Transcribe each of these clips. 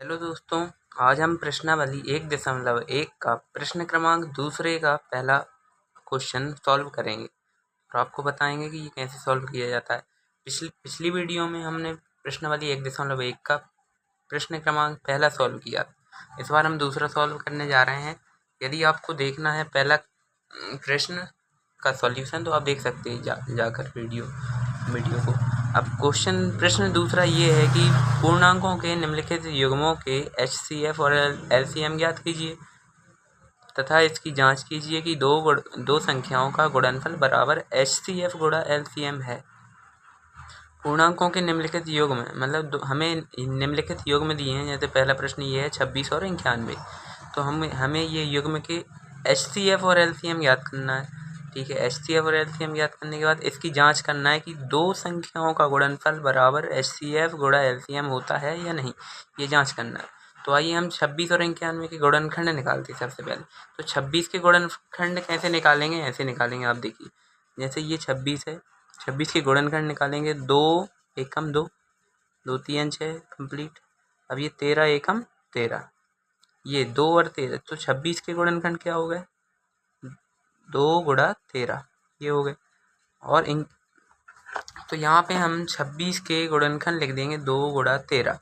Hello दोस्तों, आज हम प्रश्नावली 1.1 का प्रश्न क्रमांक दूसरे का पहला क्वेश्चन सॉल्व करेंगे और आपको बताएंगे कि ये कैसे सॉल्व किया जाता है। पिछली वीडियो में हमने प्रश्नावली 1.1 का प्रश्न क्रमांक पहला सॉल्व किया। इस बार हम दूसरा सॉल्व करने जा रहे हैं। यदि आपको देखना है पहला प्रश्न का सॉल्यूशन तो आप देख सकते हैं जाकर वीडियो को। अब प्रश्न दूसरा ये है कि पूर्णांकों के निम्नलिखित युग्मों के HCF और LCM ज्ञात कीजिए तथा इसकी जांच कीजिए कि दो संख्याओं का गुणनफल बराबर HCF गुणा LCM है। पूर्णांकों के निम्नलिखित युग्म मतलब हमें निम्नलिखित युग्म दिए हैं। जैसे पहला प्रश्न ये है 26 और 91, तो हमें ये युग्म के HCF और LCM ज्ञात करना है। ठीक है, HCF और LCM ज्ञात करने के बाद इसकी जांच करना है कि दो संख्याओं का गुणनफल बराबर HCF गुणा LCM होता है या नहीं, ये जांच करना है। तो आइए हम 26 और 91 के गुणनखंड निकालते हैं सबसे पहले। तो 26 के गुणनखंड कैसे निकालेंगे, ऐसे निकालेंगे। आप देखिए, जैसे ये 26 है, 26 के गुणनखंड निकालेंगे। 2 एकम 2, 2 3 6 कंप्लीट। अब ये 13 एकम 13, ये 2 और 13, तो 26 के गुणनखंड क्या हो गए, 2 गुणा 13, ये हो गए। और तो यहाँ पे हम 26 के गुणनखंड लिख देंगे 2 गुणा 13।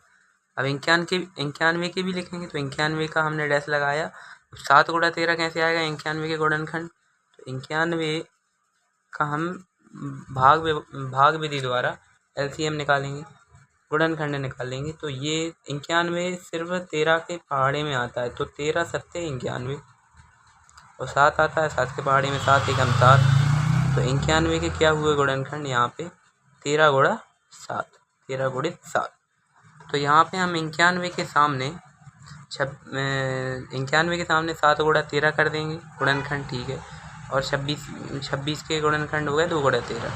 अब 91 के भी लिखेंगे, तो 91 का हमने डैश लगाया। 7 गुणा 13 कैसे आएगा 91 के गुणनखंड, तो 91 का हम भाग विधि द्वारा LCM निकालेंगे, गुणनखंड निकालेंगे। तो ये 91 सिर्फ 13 के पहाड़े में आता है, तो 13 सत्ते 91 और 7 आता है 7 के पहाड़े में, 7 एकम 7। तो 91 के क्या हुए गुणनखंड, यहाँ पे 13 गुणा 7, 13 गुणित 7। तो यहाँ पे हम 91 के सामने 7 गुणा 13 कर देंगे गुणनखंड। ठीक है, और 26 के गुणनखंड हो गए 2 गुणा 13।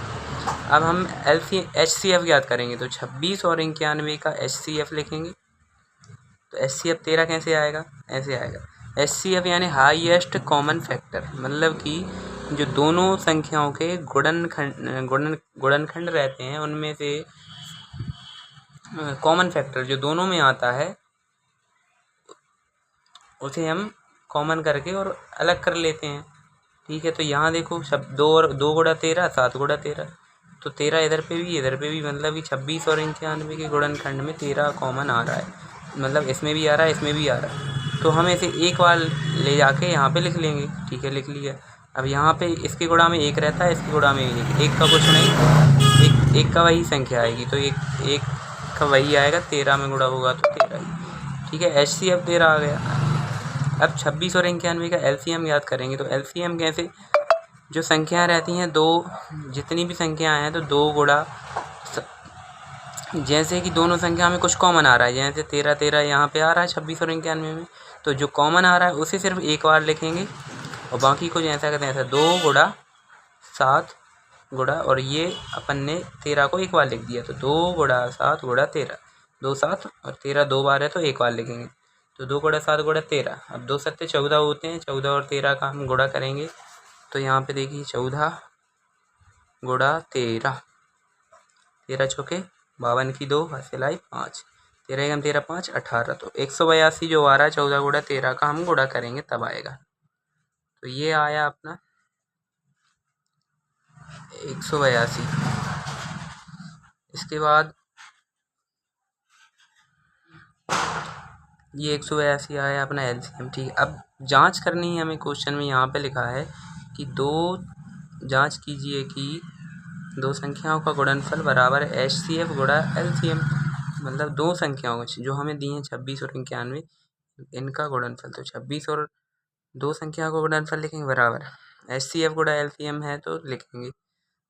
अब हम HCF ज्ञात करेंगे, तो 26 और 91 का HCF लिखेंगे। तो HCF 13 कैसे आएगा, ऐसे आएगा। HCF यानी हाईएस्ट कॉमन फैक्टर, मतलब कि जो दोनों संख्याओं के गुणनखंड रहते हैं उनमें से कॉमन फैक्टर जो दोनों में आता है उसे हम कॉमन करके और अलग कर लेते हैं। ठीक है, तो यहाँ देखो, सब 2 गुणा 13, 7 गुणा 13, तो 13 इधर पे भी, मतलब कि 26 और 91 के गुणनखंड में 13 कॉमन आ रहा है, मतलब इसमें भी आ रहा है, इसमें भी आ रहा है। तो हम इसे एक बार ले जाके यहाँ पे लिख लेंगे। ठीक है, लिख लिया। अब यहाँ पे इसके गुणा में 1 रहता है, इसके गुणा में 1 का कुछ नहीं, एक का वही संख्या आएगी, तो एक का वही आएगा, 13 में गुणा होगा तो 13 ही। ठीक है, HCF 13 आ गया। अब 26 और 91 का LCM याद करेंगे, तो LCM कैसे, जो संख्याएं रहती हैं दो, जितनी भी संख्याएं हैं तो 2 गुणा, जैसे कि दोनों संख्या में कुछ कॉमन आ रहा है, जैसे 13 यहाँ पे आ रहा है 26 और 91 में, तो जो कॉमन आ रहा है उसे सिर्फ एक बार लिखेंगे और बाकी को जैसा कहते हैं ऐसा 2 गुणा 7 गुणा, और ये अपन ने 13 को एक बार लिख दिया, तो 2 गुणा 7 गुणा 13, 2 7 और 13 2 बार है तो एक बार लिखेंगे, तो 2 गुणा 7 गुणा 13। अब 2 सत्ते 14 होते हैं, 14 और 13 का हम गुणा करेंगे, तो यहाँ पे देखिए 14 गुणा 13, 13 चौके 52 की 2 सिलाई 5, 13 एकम 13 5 18, तो 182 जो आ रहा है 14 गुणा 13 का हम गुणा करेंगे तब आएगा। तो ये आया अपना 182। इसके बाद ये 182 आया अपना LCM। ठीक है, अब जांच करनी है हमें, क्वेश्चन में यहाँ पे लिखा है कि जांच कीजिए कि दो संख्याओं का गुणनफल बराबर है HCF गुणा LCM, मतलब दो संख्याओं जो हमें दी हैं 26 और 91, इनका गुणनफल। तो 26 और दो संख्याओं का गुणनफल लिखेंगे बराबर HCF गुणा LCM है तो लिखेंगे।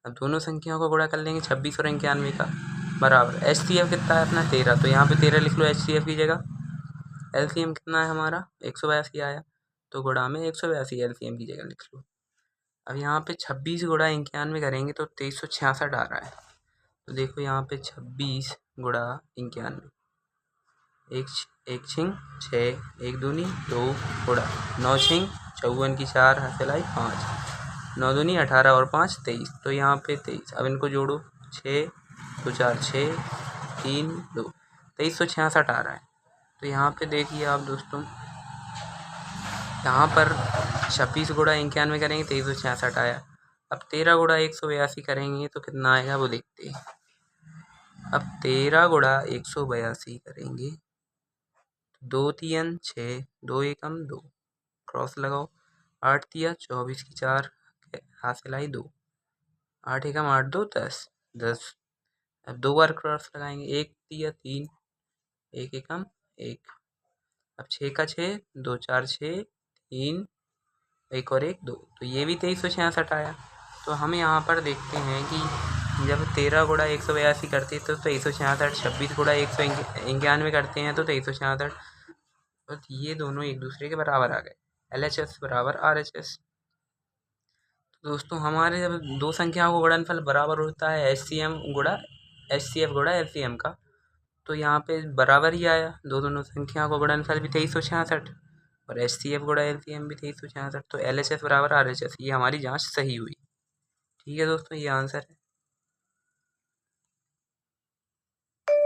अब दोनों संख्याओं को गुणा कर लेंगे 26 और 91 का बराबर HCF कितना है अपना 13, तो यहाँ पे 13 लिख लो HCF की जगह। LCM कितना है हमारा 182 आया, तो गुणा में 182 LCM की जगह लिख लो। अब यहाँ पे 26 गुणा 91 करेंगे तो 2366 आ रहा है, तो देखो यहाँ पे 26 गुणा 91, एक छिंग 6, 1 दूनी 2 गुणा 9 छिंग 54 की 4 सिलाई 5, 9 दूनी 18 और 5 23, तो यहाँ पे 23। अब इनको जोड़ो, 6 2 4 6 3 2, 2366 आ रहा है। तो यहाँ पे देखिए आप दोस्तों, यहाँ पर 26 गुणा 91 करेंगे 2366 आया। अब 13 गुणा 182 करेंगे तो कितना आएगा वो देखते हैं। अब 13 गुणा 182 करेंगे, 2 3 6, 2 एकम 2, क्रॉस लगाओ, 8 तिया 24 की 4 हासिल आई 2, 8 एकम 8 2 10, 10। अब 2 बार क्रॉस लगाएंगे, 1 तिया 3, 1 एकम 1। अब 6 का 6, 2 4 6, 3, 1 और 1 2, तो ये भी 2366 आया। तो हम यहाँ पर देखते हैं कि जब 13 गुणा 182 करते हैं तो 2366, 26 गुणा 191 करते हैं तो 2366, तो ये दोनों एक दूसरे के बराबर आ गए। LHS बराबर RHS। तो दोस्तों हमारे जब दो संख्याओं का गुणनफल बराबर होता है HCF गुणा LCM का, तो यहाँ पे बराबर ही आया। दोनों संख्याओं का गुणनफल भी 2366 और HCF गुणा LCM भी 2366, तो LHS बराबर RHS, ये हमारी जांच सही हुई। ठीक है दोस्तों, ये आंसर है।